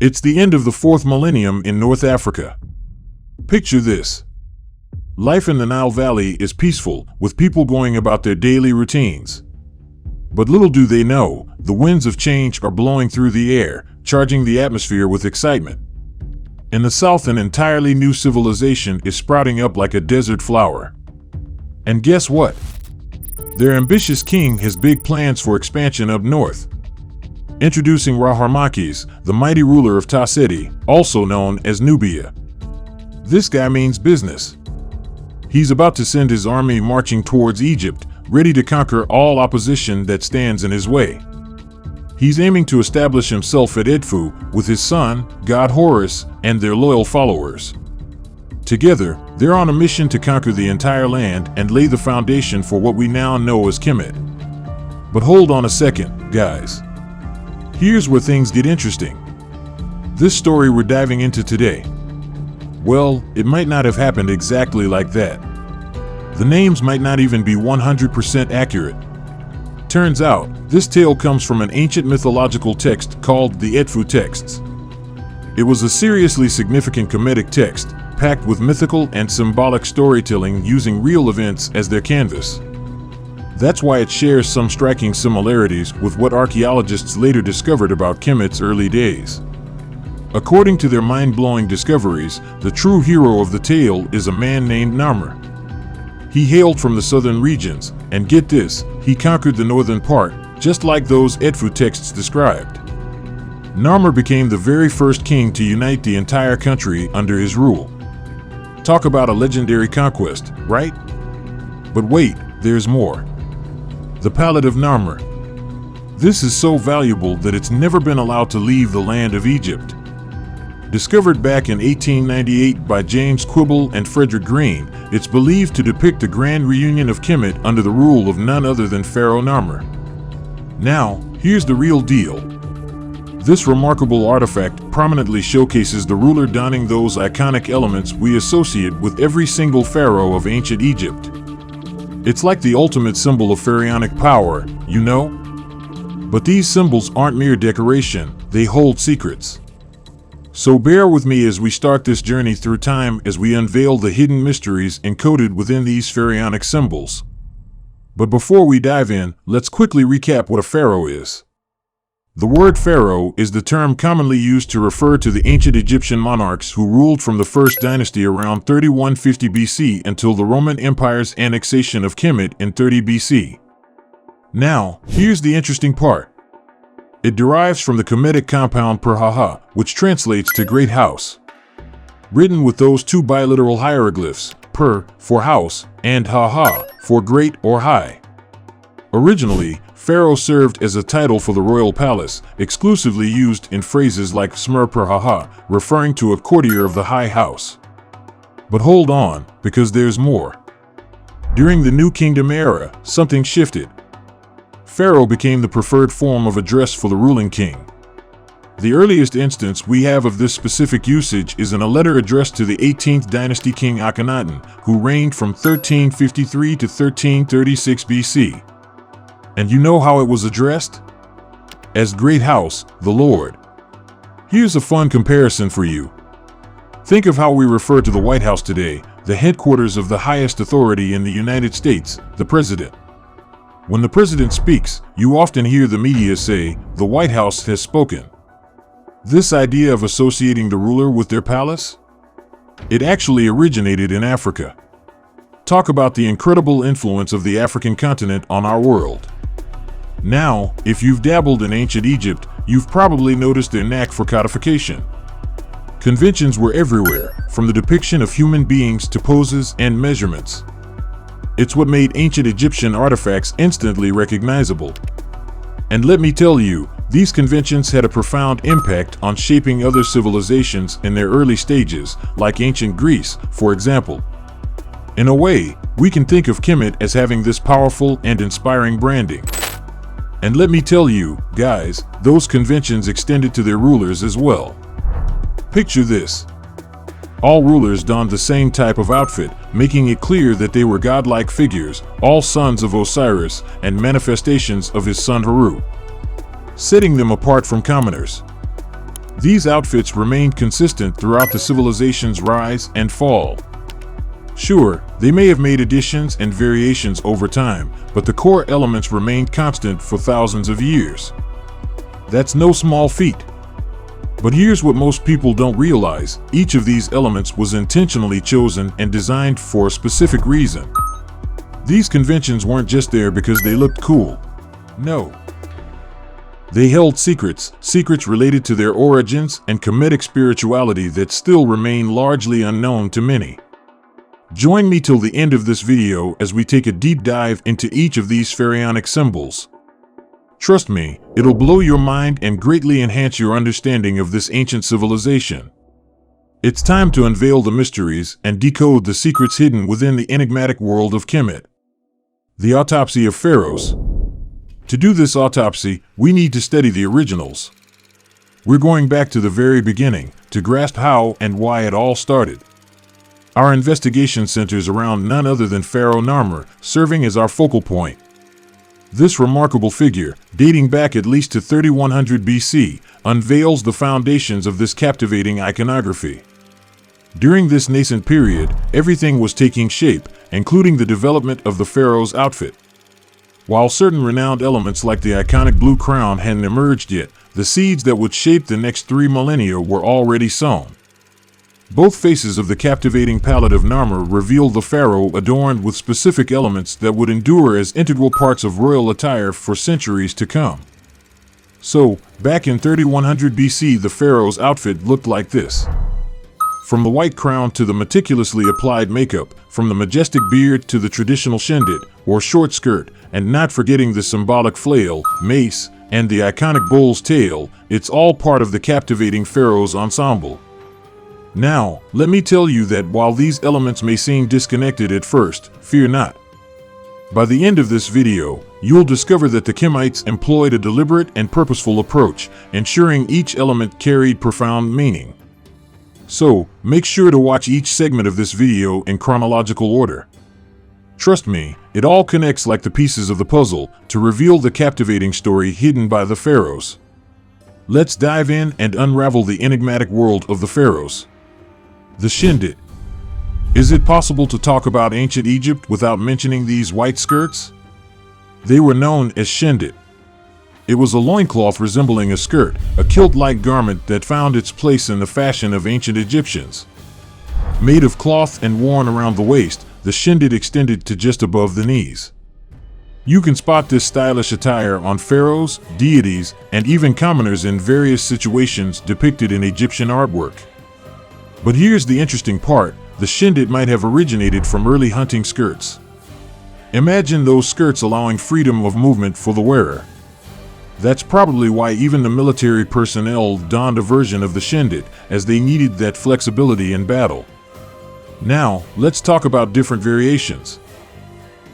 It's the end of the 4th millennium in North Africa. Picture this. Life in the Nile Valley is peaceful, with people going about their daily routines. But little do they know, the winds of change are blowing through the air, charging the atmosphere with excitement. In the south, an entirely new civilization is sprouting up like a desert flower. And guess what? Their ambitious king has big plans for expansion up north. Introducing Mace, the mighty ruler of Ta-seti, also known as Nubia. This guy means business. He's about to send his army marching towards Egypt, ready to conquer all opposition that stands in his way. He's aiming to establish himself at Edfu with his son, god Horus, and their loyal followers. Together, they're on a mission to conquer the entire land and lay the foundation for what we now know as Kemet. But hold on a second, guys. Here's where things get interesting. This story we're diving into today, well, it might not have happened exactly like that. The names might not even be 100% accurate. Turns out, this tale comes from an ancient mythological text called the Edfu texts. It was a seriously significant Kemetic text, packed with mythical and symbolic storytelling using real events as their canvas. That's why it shares some striking similarities with what archaeologists later discovered about Kemet's early days. According to their mind-blowing discoveries, the true hero of the tale is a man named Narmer. He hailed from the southern regions, and get this, he conquered the northern part, just like those Edfu texts described. Narmer became the very first king to unite the entire country under his rule. Talk about a legendary conquest, right? But wait, there's more. The Palette of Narmer. This is so valuable that it's never been allowed to leave the land of Egypt. Discovered back in 1898 by James Quibble and Frederick Green, it's believed to depict the grand reunion of Kemet under the rule of none other than Pharaoh Narmer. Now, here's the real deal. This remarkable artifact prominently showcases the ruler donning those iconic elements we associate with every single pharaoh of ancient Egypt. It's like the ultimate symbol of pharaonic power, you know? But these symbols aren't mere decoration, they hold secrets. So bear with me as we start this journey through time as we unveil the hidden mysteries encoded within these pharaonic symbols. But before we dive in, let's quickly recap what a pharaoh is. The word pharaoh is the term commonly used to refer to the ancient Egyptian monarchs who ruled from the first dynasty around 3150 BC until the Roman Empire's annexation of Kemet in 30 BC. Now, here's the interesting part. It derives from the Kemetic compound per-ha-ha, which translates to great house. Written with those two biliteral hieroglyphs, per for house and ha-ha for great or high. Originally, Pharaoh served as a title for the royal palace, exclusively used in phrases like smur per-ha-ha, referring to a courtier of the high house. But hold on, because there's more. During the New Kingdom era, something shifted. Pharaoh became the preferred form of address for the ruling king. The earliest instance we have of this specific usage is in a letter addressed to the 18th dynasty king Akhenaten, who reigned from 1353 to 1336 BC. And you know how it was addressed? As Great House, the Lord. Here's a fun comparison for you. Think of how we refer to the White House today, the headquarters of the highest authority in the United States, the president. When the president speaks, you often hear the media say, "The White House has spoken." This idea of associating the ruler with their palace? It actually originated in Africa. Talk about the incredible influence of the African continent on our world. Now, if you've dabbled in ancient Egypt, you've probably noticed their knack for codification. Conventions were everywhere, from the depiction of human beings to poses and measurements. It's what made ancient Egyptian artifacts instantly recognizable. And let me tell you, these conventions had a profound impact on shaping other civilizations in their early stages, like ancient Greece, for example. In a way, we can think of Kemet as having this powerful and inspiring branding. And let me tell you, guys, those conventions extended to their rulers as well. Picture this. All rulers donned the same type of outfit, making it clear that they were godlike figures, all sons of Osiris and manifestations of his son Haru, setting them apart from commoners. These outfits remained consistent throughout the civilization's rise and fall. Sure, they may have made additions and variations over time, but the core elements remained constant for thousands of years. That's no small feat. But here's what most people don't realize: each of these elements was intentionally chosen and designed for a specific reason. These conventions weren't just there because they looked cool. No. They held secrets related to their origins and Kemetic spirituality that still remain largely unknown to many. Join me till the end of this video as we take a deep dive into each of these pharaonic symbols. Trust me, it'll blow your mind and greatly enhance your understanding of this ancient civilization. It's time to unveil the mysteries and decode the secrets hidden within the enigmatic world of Kemet. The Autopsy of Pharaohs. To do this autopsy, we need to study the originals. We're going back to the very beginning to grasp how and why it all started. Our investigation centers around none other than Pharaoh Narmer, serving as our focal point. This remarkable figure, dating back at least to 3100 BC, unveils the foundations of this captivating iconography. During this nascent period, everything was taking shape, including the development of the pharaoh's outfit. While certain renowned elements like the iconic blue crown hadn't emerged yet, the seeds that would shape the next 3 millennia were already sown. Both faces of the captivating palette of Narmer reveal the pharaoh adorned with specific elements that would endure as integral parts of royal attire for centuries to come. So, back in 3100 BC, the pharaoh's outfit looked like this. From the white crown to the meticulously applied makeup, from the majestic beard to the traditional Shindit, or short skirt, and not forgetting the symbolic flail, mace, and the iconic bull's tail, it's all part of the captivating pharaoh's ensemble. Now, let me tell you that while these elements may seem disconnected at first, fear not. By the end of this video, you'll discover that the Kemites employed a deliberate and purposeful approach, ensuring each element carried profound meaning. So, make sure to watch each segment of this video in chronological order. Trust me, it all connects like the pieces of the puzzle to reveal the captivating story hidden by the pharaohs. Let's dive in and unravel the enigmatic world of the pharaohs. The Shindit. Is it possible to talk about ancient Egypt without mentioning these white skirts? They were known as Shindit. It was a loincloth resembling a skirt, a kilt-like garment that found its place in the fashion of ancient Egyptians. Made of cloth and worn around the waist, the Shindit extended to just above the knees. You can spot this stylish attire on pharaohs, deities, and even commoners in various situations depicted in Egyptian artwork. But here's the interesting part: the Shindit might have originated from early hunting skirts. Imagine those skirts allowing freedom of movement for the wearer. That's probably why even the military personnel donned a version of the Shindit, as they needed that flexibility in battle. Now, let's talk about different variations.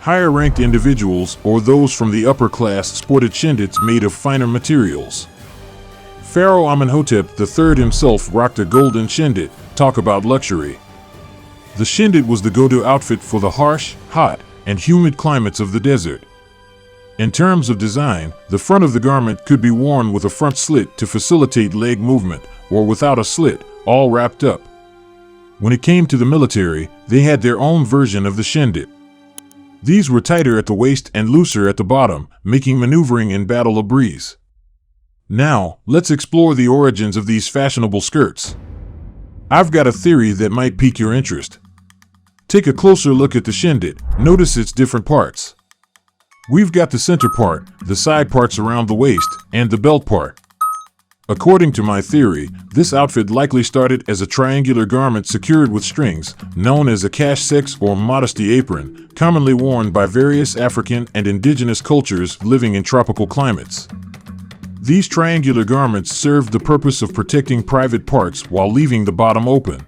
Higher-ranked individuals, or those from the upper class, sported Shindits made of finer materials. Pharaoh Amenhotep III himself rocked a golden Shindit. Talk about luxury. The Shindit was the go-to outfit for the harsh, hot, and humid climates of the desert. In terms of design, the front of the garment could be worn with a front slit to facilitate leg movement, or without a slit, all wrapped up. When it came to the military, they had their own version of the Shindit. These were tighter at the waist and looser at the bottom, making maneuvering in battle a breeze. Now, let's explore the origins of these fashionable skirts. I've got a theory that might pique your interest. Take a closer look at the Shindit. Notice its different parts. We've got the center part, the side parts around the waist, and the belt part. According to my theory, this outfit likely started as a triangular garment secured with strings, known as a cache-sex or modesty apron, commonly worn by various African and indigenous cultures living in tropical climates. These triangular garments served the purpose of protecting private parts while leaving the bottom open.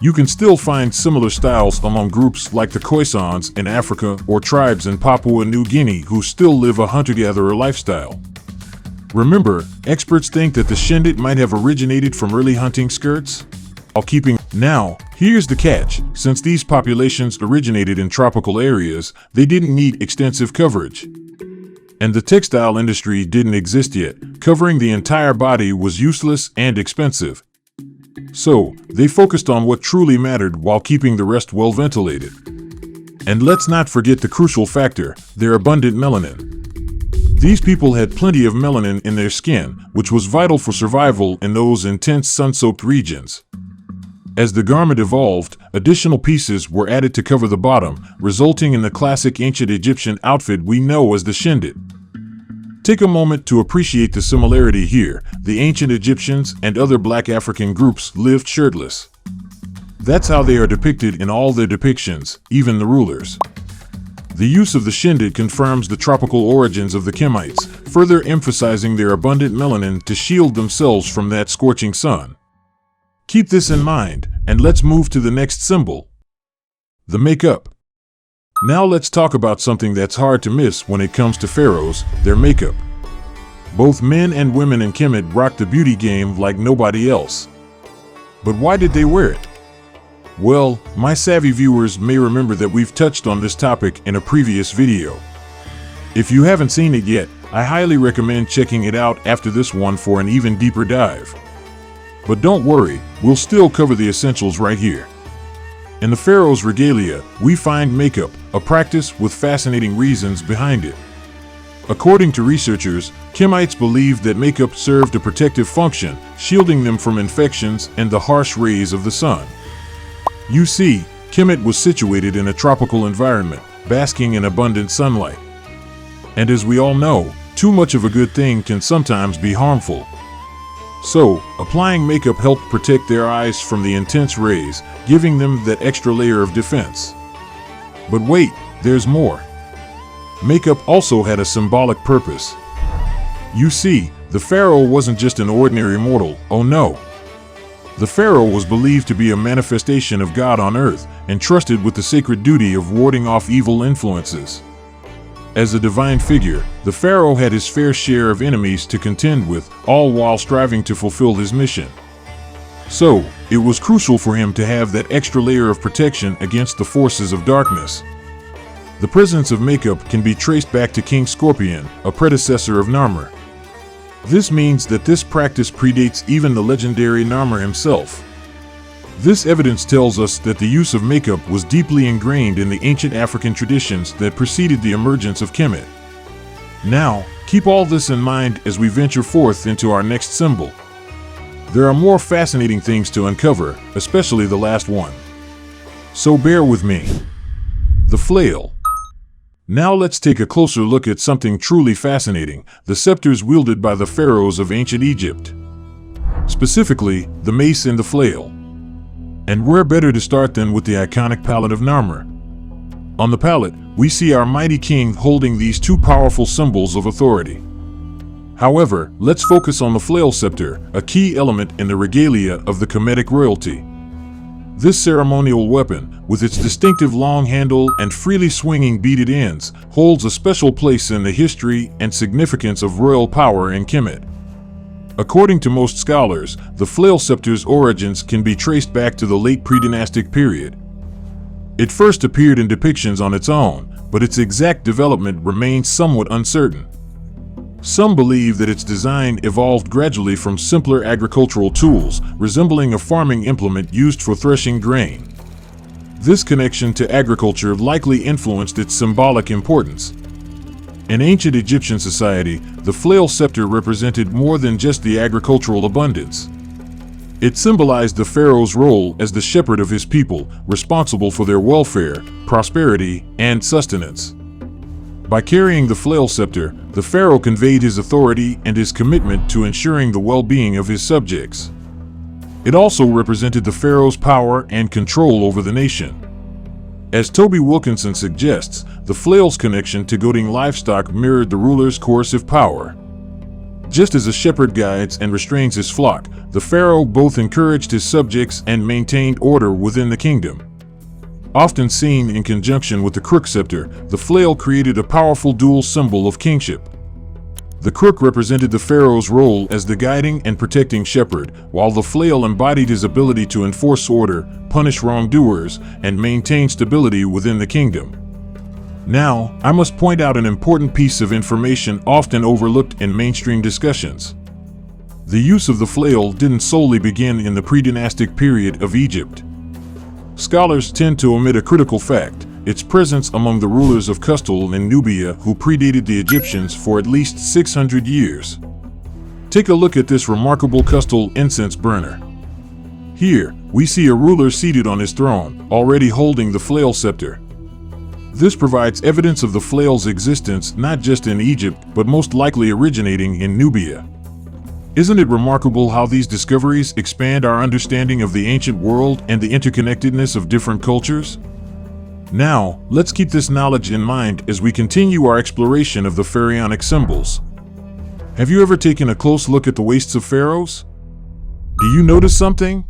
You can still find similar styles among groups like the Khoisans in Africa or tribes in Papua New Guinea who still live a hunter-gatherer lifestyle. Remember, experts think that the Shindit might have originated from early hunting skirts. Now, here's the catch: since these populations originated in tropical areas, they didn't need extensive coverage. And the textile industry didn't exist yet. Covering the entire body was useless and expensive. So, they focused on what truly mattered while keeping the rest well ventilated. And let's not forget the crucial factor, their abundant melanin. These people had plenty of melanin in their skin, which was vital for survival in those intense sun-soaked regions. As the garment evolved, additional pieces were added to cover the bottom, resulting in the classic ancient Egyptian outfit we know as the Shindit. Take a moment to appreciate the similarity here. The ancient Egyptians and other Black African groups lived shirtless. That's how they are depicted in all their depictions, even the rulers. The use of the Shindit confirms the tropical origins of the Kemites, further emphasizing their abundant melanin to shield themselves from that scorching sun. Keep this in mind, and let's move to the next symbol. The makeup. Now let's talk about something that's hard to miss when it comes to pharaohs, their makeup. Both men and women in Kemet rocked the beauty game like nobody else. But why did they wear it? Well, my savvy viewers may remember that we've touched on this topic in a previous video. If you haven't seen it yet, I highly recommend checking it out after this one for an even deeper dive. But don't worry, we'll still cover the essentials right here. In the Pharaoh's regalia, we find makeup, a practice with fascinating reasons behind it. According to researchers, Kemites believed that makeup served a protective function, shielding them from infections and the harsh rays of the sun. You see, Kemet was situated in a tropical environment, basking in abundant sunlight. And as we all know, too much of a good thing can sometimes be harmful. So, applying makeup helped protect their eyes from the intense rays, giving them that extra layer of defense. But wait, there's more. Makeup also had a symbolic purpose. You see, the pharaoh wasn't just an ordinary mortal, oh no. The pharaoh was believed to be a manifestation of God on earth, entrusted with the sacred duty of warding off evil influences. As a divine figure, the pharaoh had his fair share of enemies to contend with, all while striving to fulfill his mission. So, it was crucial for him to have that extra layer of protection against the forces of darkness. The presence of makeup can be traced back to King Scorpion, a predecessor of Narmer. This means that this practice predates even the legendary Narmer himself. This evidence tells us that the use of makeup was deeply ingrained in the ancient African traditions that preceded the emergence of Kemet. Now, keep all this in mind as we venture forth into our next symbol. There are more fascinating things to uncover, especially the last one. So bear with me. The flail. Now let's take a closer look at something truly fascinating, the scepters wielded by the pharaohs of ancient Egypt. Specifically, the mace and the flail. And where better to start than with the iconic palette of Narmer? On the palette, we see our mighty king holding these two powerful symbols of authority. However, let's focus on the flail scepter, a key element in the regalia of the Kemetic royalty. This ceremonial weapon, with its distinctive long handle and freely swinging beaded ends, holds a special place in the history and significance of royal power in Kemet. According to most scholars, the flail scepter's origins can be traced back to the late pre-dynastic period. It first appeared in depictions on its own, but its exact development remains somewhat uncertain. Some believe that its design evolved gradually from simpler agricultural tools, resembling a farming implement used for threshing grain. This connection to agriculture likely influenced its symbolic importance. In ancient Egyptian society, the flail scepter represented more than just the agricultural abundance. It symbolized the pharaoh's role as the shepherd of his people, responsible for their welfare, prosperity, and sustenance. By carrying the flail scepter, the pharaoh conveyed his authority and his commitment to ensuring the well-being of his subjects. It also represented the pharaoh's power and control over the nation. As Toby Wilkinson suggests, the flail's connection to goading livestock mirrored the ruler's coercive power. Just as a shepherd guides and restrains his flock, the pharaoh both encouraged his subjects and maintained order within the kingdom. Often seen in conjunction with the crook scepter, the flail created a powerful dual symbol of kingship. The crook represented the pharaoh's role as the guiding and protecting shepherd, while the flail embodied his ability to enforce order, punish wrongdoers, and maintain stability within the kingdom. Now, I must point out an important piece of information often overlooked in mainstream discussions. The use of the flail didn't solely begin in the pre-dynastic period of Egypt. Scholars tend to omit a critical fact: its presence among the rulers of Custal in Nubia who predated the Egyptians for at least 600 years. Take a look at this remarkable Custal incense burner. Here, we see a ruler seated on his throne, already holding the flail scepter. This provides evidence of the flail's existence not just in Egypt, but most likely originating in Nubia. Isn't it remarkable how these discoveries expand our understanding of the ancient world and the interconnectedness of different cultures? Now, let's keep this knowledge in mind as we continue our exploration of the pharaonic symbols. Have you ever taken a close look at the waists of pharaohs? Do you notice something?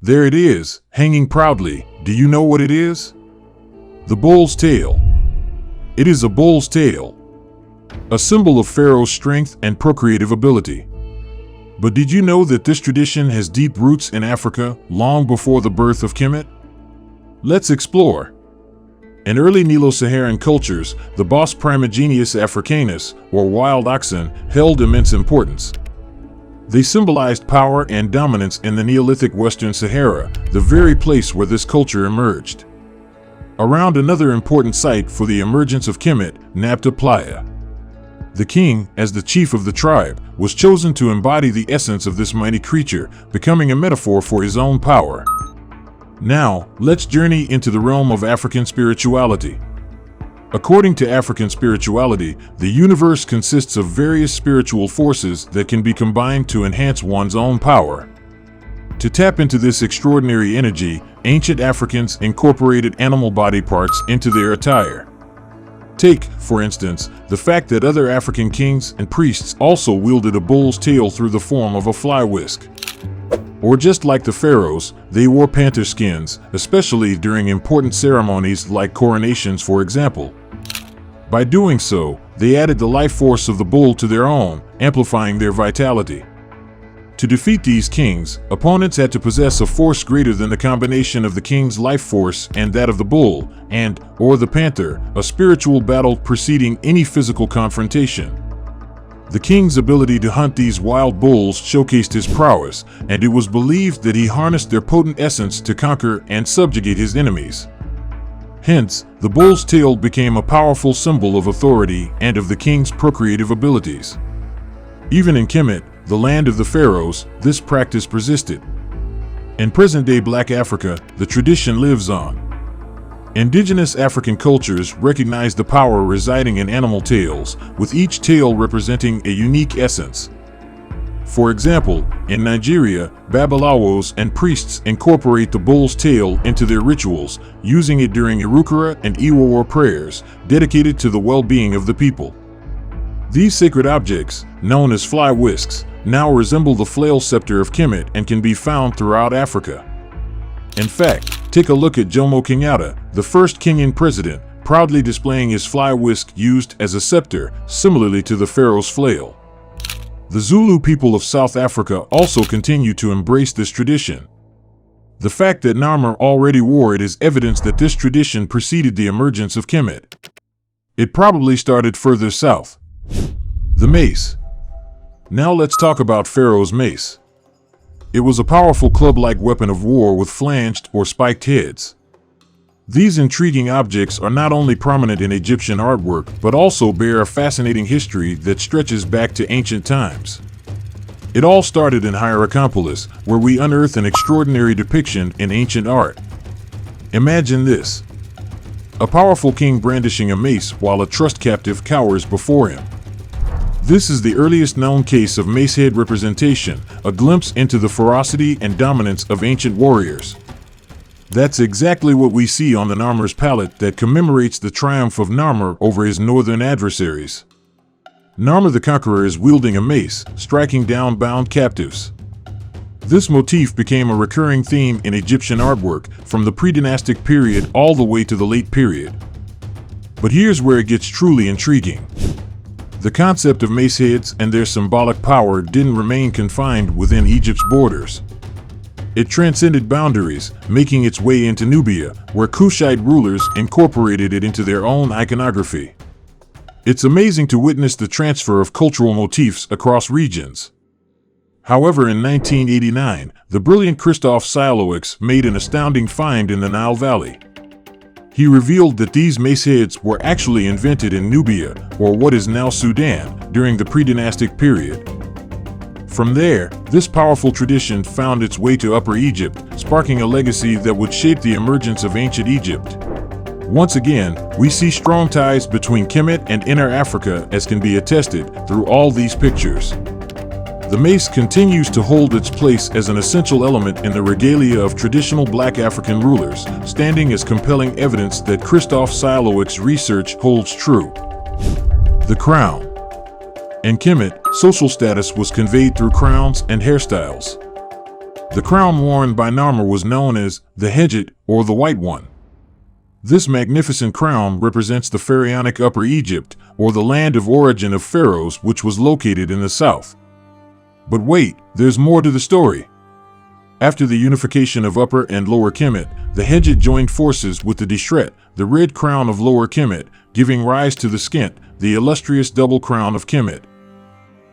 There it is, hanging proudly. Do you know what it is? The bull's tail. It is a bull's tail, a symbol of Pharaoh's strength and procreative ability. But did you know that this tradition has deep roots in Africa long before the birth of Kemet? Let's explore. In early Nilo-Saharan cultures, the Bos primigenius africanus, or wild oxen, held immense importance. They symbolized power and dominance in the Neolithic Western Sahara, the very place where this culture emerged. Around another important site for the emergence of Kemet, Nabta Playa. The king, as the chief of the tribe, was chosen to embody the essence of this mighty creature, becoming a metaphor for his own power. Now, let's journey into the realm of African spirituality. According to African spirituality, the universe consists of various spiritual forces that can be combined to enhance one's own power. To tap into this extraordinary energy, ancient Africans incorporated animal body parts into their attire. Take, for instance, the fact that other African kings and priests also wielded a bull's tail through the form of a fly whisk. Or just like the pharaohs, they wore panther skins, especially during important ceremonies like coronations, for example. By doing so, they added the life force of the bull to their own, amplifying their vitality. To defeat these kings, opponents had to possess a force greater than the combination of the king's life force and that of the bull, or the panther, a spiritual battle preceding any physical confrontation. The king's ability to hunt these wild bulls showcased his prowess, and it was believed that he harnessed their potent essence to conquer and subjugate his enemies. Hence, the bull's tail became a powerful symbol of authority and of the king's procreative abilities. Even in Kemet, the land of the pharaohs, this practice persisted. In present-day Black Africa, the tradition lives on. Indigenous African cultures recognize the power residing in animal tails, with each tail representing a unique essence. For example, in Nigeria, Babalawos and priests incorporate the bull's tail into their rituals, using it during Irukara and Iwowo prayers, dedicated to the well-being of the people. These sacred objects, known as fly whisks, now resemble the flail scepter of Kemet and can be found throughout Africa. In fact, take a look at Jomo Kenyatta, the first Kenyan president, proudly displaying his fly whisk used as a scepter, similarly to the pharaoh's flail. The Zulu people of South Africa also continue to embrace this tradition. The fact that Narmer already wore it is evidence that this tradition preceded the emergence of Kemet. It probably started further south. The mace. Now let's talk about Pharaoh's mace. It was a powerful club-like weapon of war with flanged or spiked heads. These intriguing objects are not only prominent in Egyptian artwork, but also bear a fascinating history that stretches back to ancient times. It all started in Hierakonpolis, where we unearth an extraordinary depiction in ancient art. Imagine this: a powerful king brandishing a mace while a trust captive cowers before him. This is the earliest known case of macehead representation, a glimpse into the ferocity and dominance of ancient warriors. That's exactly what we see on the Narmer's palette that commemorates the triumph of Narmer over his northern adversaries. Narmer the Conqueror is wielding a mace, striking down bound captives. This motif became a recurring theme in Egyptian artwork from the pre-dynastic period all the way to the late period. But here's where it gets truly intriguing. The concept of maceheads and their symbolic power didn't remain confined within Egypt's borders. It transcended boundaries, making its way into Nubia, where Kushite rulers incorporated it into their own iconography. It's amazing to witness the transfer of cultural motifs across regions. However, in 1989, the brilliant Christoph Silowiks made an astounding find in the Nile Valley. He revealed that these mace heads were actually invented in Nubia, or what is now Sudan, during the pre-dynastic period. From there, this powerful tradition found its way to Upper Egypt, sparking a legacy that would shape the emergence of ancient Egypt. Once again, we see strong ties between Kemet and Inner Africa, as can be attested through all these pictures. The mace continues to hold its place as an essential element in the regalia of traditional Black African rulers, standing as compelling evidence that Christoph Silowiks' research holds true. The crown. In Kemet, social status was conveyed through crowns and hairstyles. The crown worn by Narmer was known as the Hedjit, or the White One. This magnificent crown represents the pharaonic Upper Egypt, or the land of origin of pharaohs, which was located in the south. But wait, there's more to the story. After the unification of Upper and Lower Kemet, the Hedjit joined forces with the Dishret, the red crown of Lower Kemet, giving rise to the Skent, the illustrious double crown of Kemet.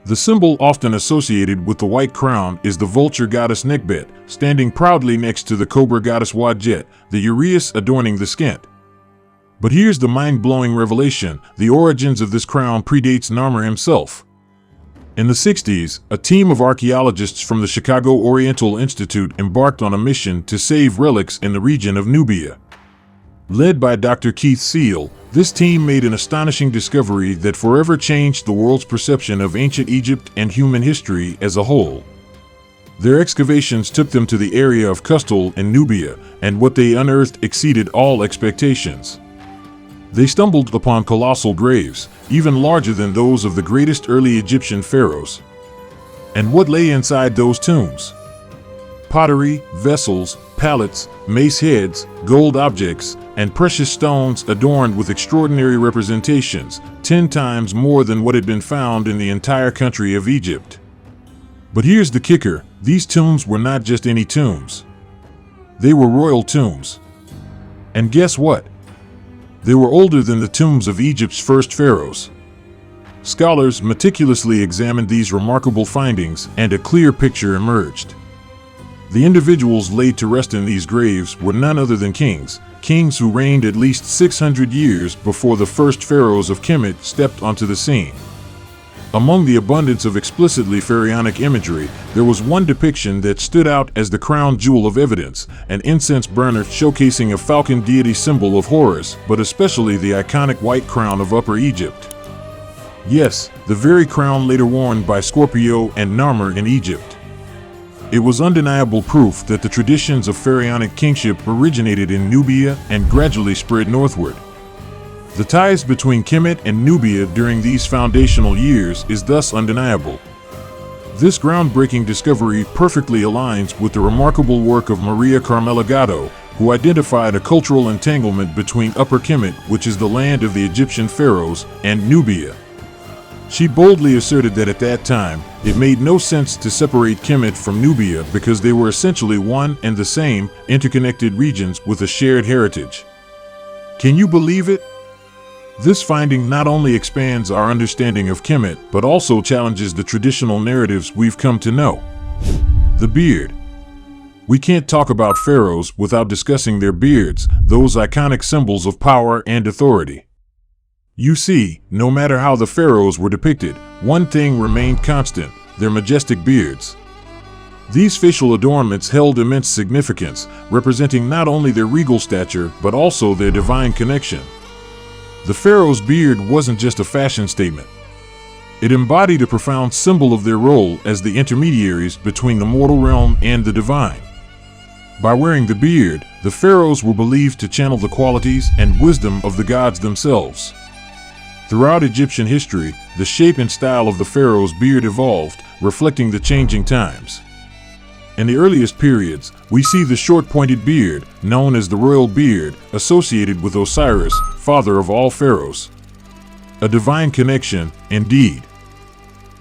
The symbol often associated with the white crown is the vulture goddess Nekbet, standing proudly next to the cobra goddess Wadjet, the uraeus adorning the Skent. But here's the mind-blowing revelation: the origins of this crown predates Narmer himself. In the 60s, a team of archaeologists from the Chicago Oriental Institute embarked on a mission to save relics in the region of Nubia. Led by Dr. Keith Seal, this team made an astonishing discovery that forever changed the world's perception of ancient Egypt and human history as a whole. Their excavations took them to the area of Qustul in Nubia, and what they unearthed exceeded all expectations. They stumbled upon colossal graves, even larger than those of the greatest early Egyptian pharaohs. And what lay inside those tombs? Pottery, vessels, palettes, mace heads, gold objects, and precious stones adorned with extraordinary representations, 10 times more than what had been found in the entire country of Egypt. But here's the kicker: these tombs were not just any tombs. They were royal tombs. And guess what? They were older than the tombs of Egypt's first pharaohs. Scholars meticulously examined these remarkable findings, and a clear picture emerged. The individuals laid to rest in these graves were none other than kings who reigned at least 600 years before the first pharaohs of Kemet stepped onto the scene. Among the abundance of explicitly pharaonic imagery, there was one depiction that stood out as the crown jewel of evidence, an incense burner showcasing a falcon deity symbol of Horus, but especially the iconic white crown of Upper Egypt. Yes, the very crown later worn by Scorpio and Narmer in Egypt. It was undeniable proof that the traditions of pharaonic kingship originated in Nubia and gradually spread northward. The ties between Kemet and Nubia during these foundational years is thus undeniable. This groundbreaking discovery perfectly aligns with the remarkable work of Maria Carmela Gatto, who identified a cultural entanglement between Upper Kemet, which is the land of the Egyptian pharaohs, and Nubia. She boldly asserted that at that time, it made no sense to separate Kemet from Nubia because they were essentially one and the same, interconnected regions with a shared heritage. Can you believe it? This finding not only expands our understanding of Kemet, but also challenges the traditional narratives we've come to know. The beard. We can't talk about pharaohs without discussing their beards, those iconic symbols of power and authority. You see, no matter how the pharaohs were depicted, one thing remained constant: their majestic beards. These facial adornments held immense significance, representing not only their regal stature, but also their divine connection. The pharaoh's beard wasn't just a fashion statement. It embodied a profound symbol of their role as the intermediaries between the mortal realm and the divine. By wearing the beard, the pharaohs were believed to channel the qualities and wisdom of the gods themselves. Throughout Egyptian history, the shape and style of the pharaoh's beard evolved, reflecting the changing times. In the earliest periods, we see the short pointed beard, known as the royal beard, associated with Osiris, father of all pharaohs. A divine connection, indeed.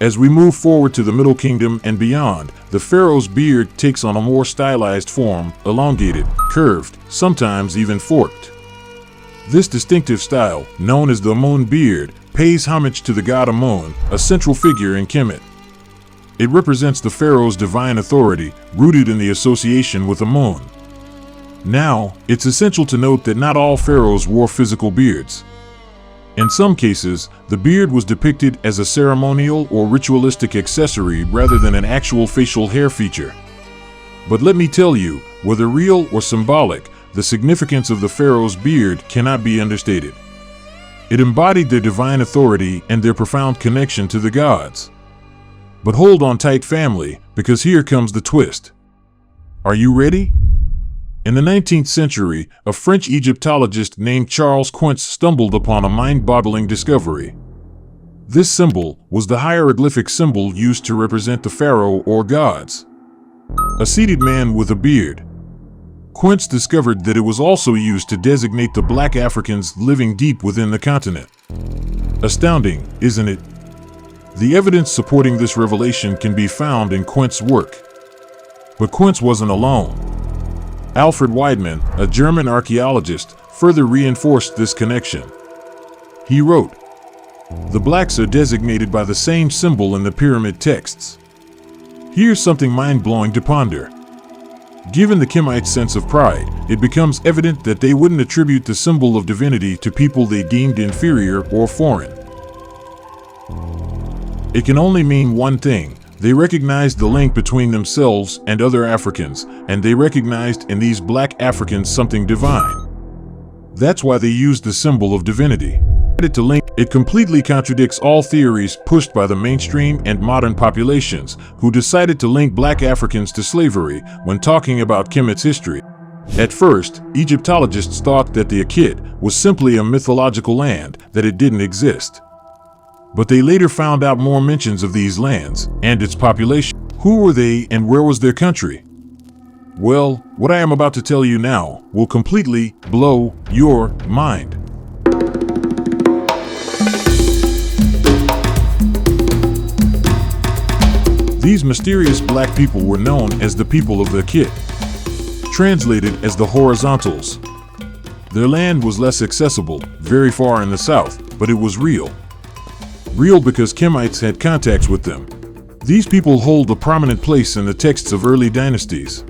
As we move forward to the Middle Kingdom and beyond, the pharaoh's beard takes on a more stylized form, elongated, curved, sometimes even forked. This distinctive style, known as the Amun beard, pays homage to the god Amun, a central figure in Kemet. It represents the pharaoh's divine authority, rooted in the association with Amun. Now, it's essential to note that not all pharaohs wore physical beards. In some cases, the beard was depicted as a ceremonial or ritualistic accessory rather than an actual facial hair feature. But let me tell you, whether real or symbolic, the significance of the pharaoh's beard cannot be understated. It embodied their divine authority and their profound connection to the gods. But hold on tight, family, because here comes the twist. Are you ready? In the 19th century, a French Egyptologist named Charles Quince stumbled upon a mind-boggling discovery. This symbol was the hieroglyphic symbol used to represent the pharaoh or gods. A seated man with a beard. Quince discovered that it was also used to designate the black Africans living deep within the continent. Astounding, isn't it? The evidence supporting this revelation can be found in Quince's work. But Quince wasn't alone. Alfred Weidmann, a German archaeologist, further reinforced this connection. He wrote, "The blacks are designated by the same symbol in the pyramid texts. Here's something mind-blowing to ponder. Given the Kemites' sense of pride, it becomes evident that they wouldn't attribute the symbol of divinity to people they deemed inferior or foreign. It can only mean one thing. They recognized the link between themselves and other Africans, and they recognized in these black Africans something divine. That's why they used the symbol of divinity. It completely contradicts all theories pushed by the mainstream and modern populations who decided to link black Africans to slavery when talking about Kemet's history. At first, Egyptologists thought that the Akit was simply a mythological land, that it didn't exist. But they later found out more mentions of these lands and its population. Who were they and where was their country? Well, what I am about to tell you now will completely blow your mind. These mysterious black people were known as the people of the Akit, translated as the horizontals. Their land was less accessible, very far in the south, but it was real. Real because Kemites had contacts with them. These people hold a prominent place in the texts of early dynasties.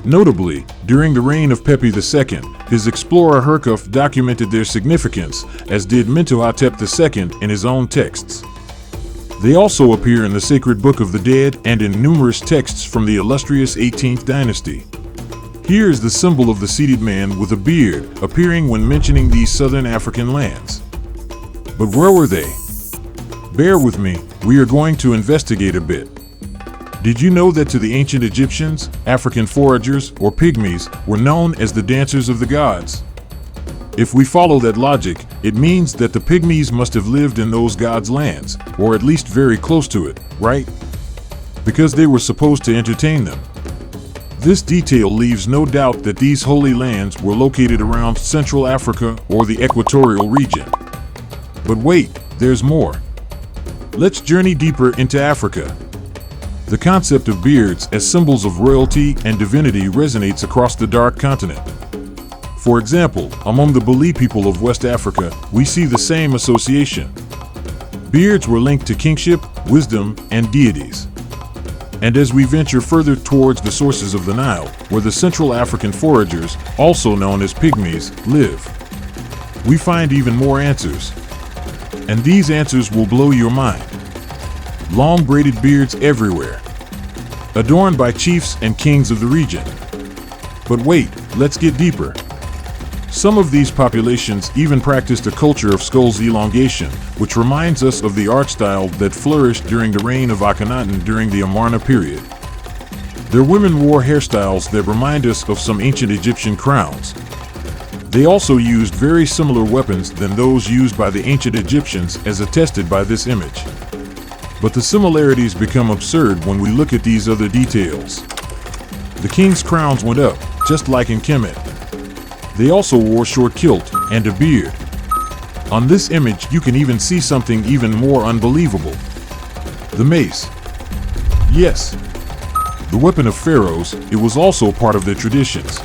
Notably, during the reign of Pepi II, his explorer Herkhuf documented their significance, as did Mentuhotep II in his own texts. They also appear in the Sacred Book of the Dead and in numerous texts from the illustrious 18th dynasty. Here is the symbol of the seated man with a beard appearing when mentioning these southern African lands. But where were they? Bear with me, we are going to investigate a bit. Did you know that to the ancient Egyptians, African foragers, or Pygmies, were known as the dancers of the gods? If we follow that logic, it means that the Pygmies must have lived in those gods' lands, or at least very close to it, right? Because they were supposed to entertain them. This detail leaves no doubt that these holy lands were located around Central Africa or the equatorial region. But wait, there's more. Let's journey deeper into Africa. The concept of beards as symbols of royalty and divinity resonates across the dark continent. For example, among the Bali people of West Africa, we see the same association. Beards were linked to kingship, wisdom, and deities. And as we venture further towards the sources of the Nile, where the Central African foragers, also known as Pygmies, live, we find even more answers. And these answers will blow your mind. Long braided beards everywhere, adorned by chiefs and kings of the region. But wait, let's get deeper. Some of these populations even practiced a culture of skulls elongation, which reminds us of the art style that flourished during the reign of Akhenaten during the Amarna period. Their women wore hairstyles that remind us of some ancient Egyptian crowns. They also used very similar weapons than those used by the ancient Egyptians, as attested by this image. But the similarities become absurd when we look at these other details. The king's crowns went up, just like in Kemet. They also wore short kilt and a beard. On this image, you can even see something even more unbelievable. The mace. Yes, the weapon of pharaohs, it was also part of their traditions.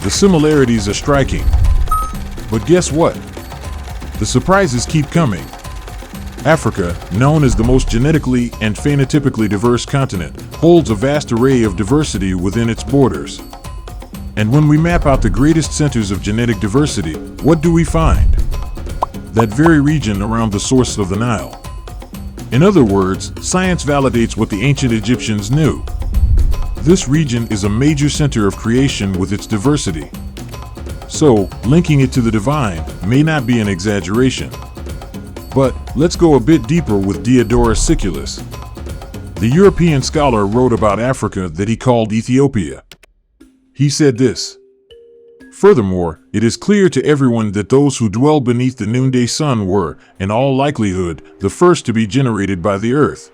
The similarities are striking. But guess what? The surprises keep coming. Africa, known as the most genetically and phenotypically diverse continent, holds a vast array of diversity within its borders. And when we map out the greatest centers of genetic diversity, what do we find? That very region around the source of the Nile. In other words, science validates what the ancient Egyptians knew. This region is a major center of creation with its diversity. So, linking it to the divine may not be an exaggeration. But let's go a bit deeper with Diodorus Siculus. The European scholar wrote about Africa that he called Ethiopia. He said this: "Furthermore, it is clear to everyone that those who dwell beneath the noonday sun were, in all likelihood, the first to be generated by the earth.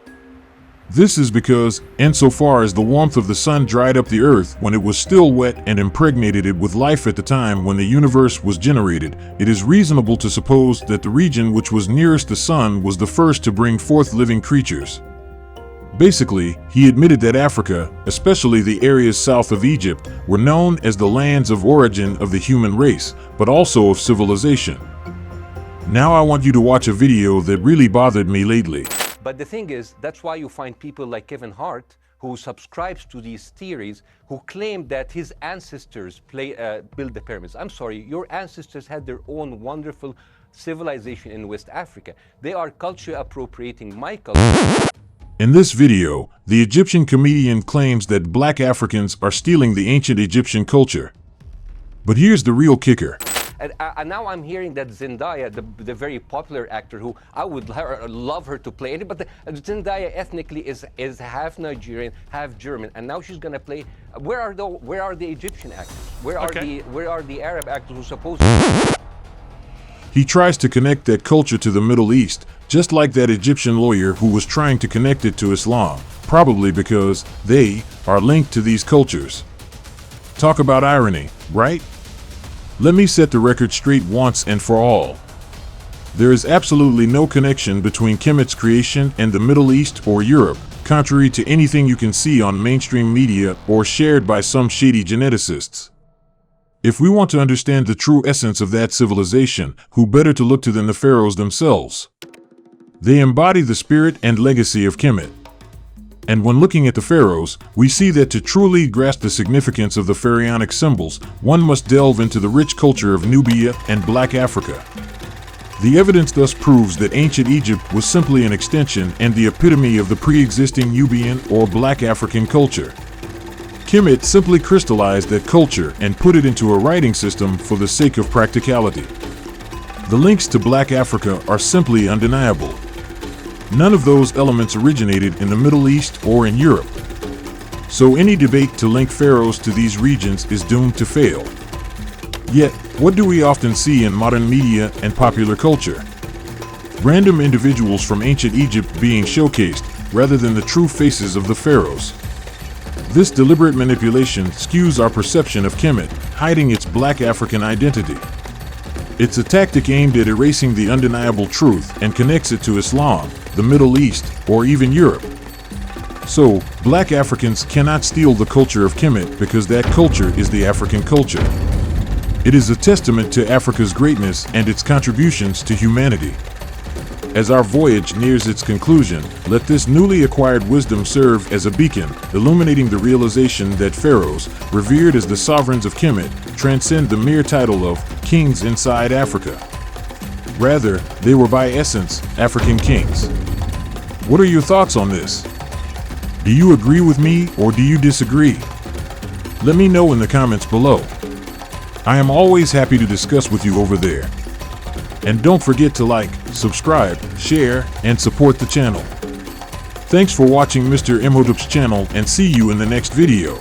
This is because, insofar as the warmth of the sun dried up the earth when it was still wet and impregnated it with life at the time when the universe was generated, it is reasonable to suppose that the region which was nearest the sun was the first to bring forth living creatures." Basically, he admitted that Africa, especially the areas south of Egypt, were known as the lands of origin of the human race, but also of civilization. Now I want you to watch a video that really bothered me lately. But the thing is, that's why you find people like Kevin Hart, who subscribes to these theories, who claim that his ancestors built the pyramids. I'm sorry, your ancestors had their own wonderful civilization in West Africa. They are culture appropriating my culture. In this video, the Egyptian comedian claims that black Africans are stealing the ancient Egyptian culture. But here's the real kicker. And now I'm hearing that Zendaya, the very popular actor, who I would love her to play, but Zendaya ethnically is half Nigerian, half German, and now she's going to play. Where are the Egyptian actors? Where are the Arab actors who supposed to? He tries to connect that culture to the Middle East, just like that Egyptian lawyer who was trying to connect it to Islam, probably because they are linked to these cultures. Talk about irony, right? Let me set the record straight once and for all. There is absolutely no connection between Kemet's creation and the Middle East or Europe, contrary to anything you can see on mainstream media or shared by some shady geneticists. If we want to understand the true essence of that civilization, who better to look to than the pharaohs themselves? They embody the spirit and legacy of Kemet. And when looking at the pharaohs, we see that to truly grasp the significance of the pharaonic symbols, one must delve into the rich culture of Nubia and Black Africa. The evidence thus proves that ancient Egypt was simply an extension and the epitome of the pre-existing Nubian or Black African culture. Kemet simply crystallized that culture and put it into a writing system for the sake of practicality. The links to Black Africa are simply undeniable. None of those elements originated in the Middle East or in Europe. So any debate to link pharaohs to these regions is doomed to fail. Yet, what do we often see in modern media and popular culture? Random individuals from ancient Egypt being showcased, rather than the true faces of the pharaohs. This deliberate manipulation skews our perception of Kemet, hiding its Black African identity. It's a tactic aimed at erasing the undeniable truth and connects it to Islam, the Middle East, or even Europe. So, Black Africans cannot steal the culture of Kemet because that culture is the African culture. It is a testament to Africa's greatness and its contributions to humanity. As our voyage nears its conclusion, let this newly acquired wisdom serve as a beacon, illuminating the realization that pharaohs, revered as the sovereigns of Kemet, transcend the mere title of kings inside Africa. Rather, they were by essence African kings. What are your thoughts on this? Do you agree with me or do you disagree? Let me know in the comments below. I am always happy to discuss with you over there. And don't forget to like, subscribe, share, and support the channel. Thanks for watching Mr. Imhotep's channel and see you in the next video.